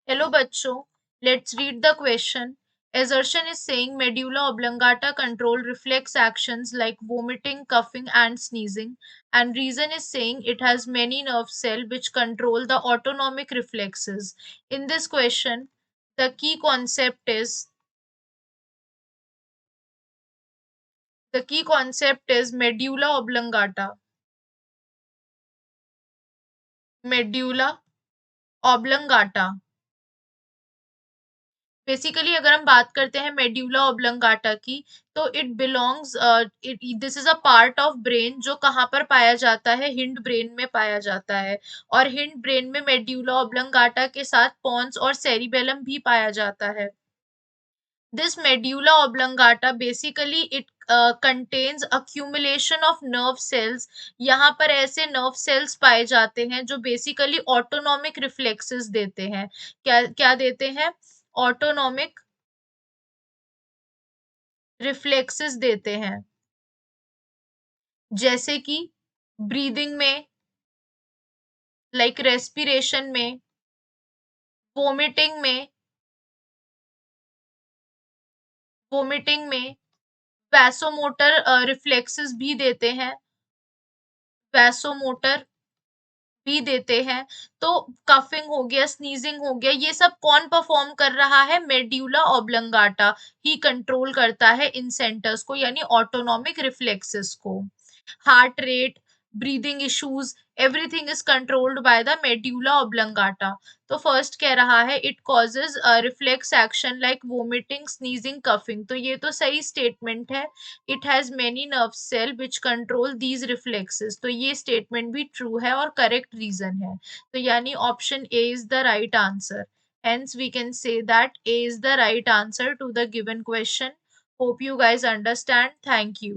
Hello bachcho, let's read the question. Assertion is saying medulla oblongata control reflex actions like vomiting, coughing and sneezing, and reason is saying it has many nerve cells which control the autonomic reflexes. In this question, the key concept is medulla oblongata. Medulla oblongata. Basically अगर हम बात करते हैं medulla oblongata की, तो it belongs this is a part of brain जो कहाँ पर पाया जाता है, हिंड ब्रेन में पाया जाता है। और हिंड ब्रेन में मेड्यूला ऑब्लंगाटा के साथ पॉन्स और सेरिबेलम भी पाया जाता है। This medulla oblongata basically it contains accumulation of nerve cells. यहाँ पर ऐसे नर्व सेल्स पाए जाते हैं जो बेसिकली ऑटोनॉमिक रिफ्लेक्सेस देते हैं। क्या क्या देते हैं? ऑटोनॉमिक रिफ्लेक्सेस देते हैं, जैसे कि ब्रीदिंग में, लाइक रेस्पिरेशन में, वोमिटिंग में, वोमिटिंग में वैसोमोटर रिफ्लेक्सेस भी देते हैं, वैसोमोटर भी देते हैं। तो कफिंग हो गया, स्नीजिंग हो गया, ये सब कौन परफॉर्म कर रहा है? मेड्यूला ऑब्लंगाटा ही कंट्रोल करता है इन सेंटर्स को, यानी ऑटोनॉमिक रिफ्लेक्सेस को। Heart rate, breathing issues, everything is controlled by the medulla oblongata. तो फर्स्ट कह रहा है it causes reflex action like vomiting, sneezing, coughing. तो ये तो सही स्टेटमेंट है। It has many nerve cell which control these reflexes. तो ये स्टेटमेंट भी ट्रू है और करेक्ट रीजन है। तो यानी option A is the right answer. Hence, we can say that A is the right answer to the given question. Hope you guys understand. Thank you.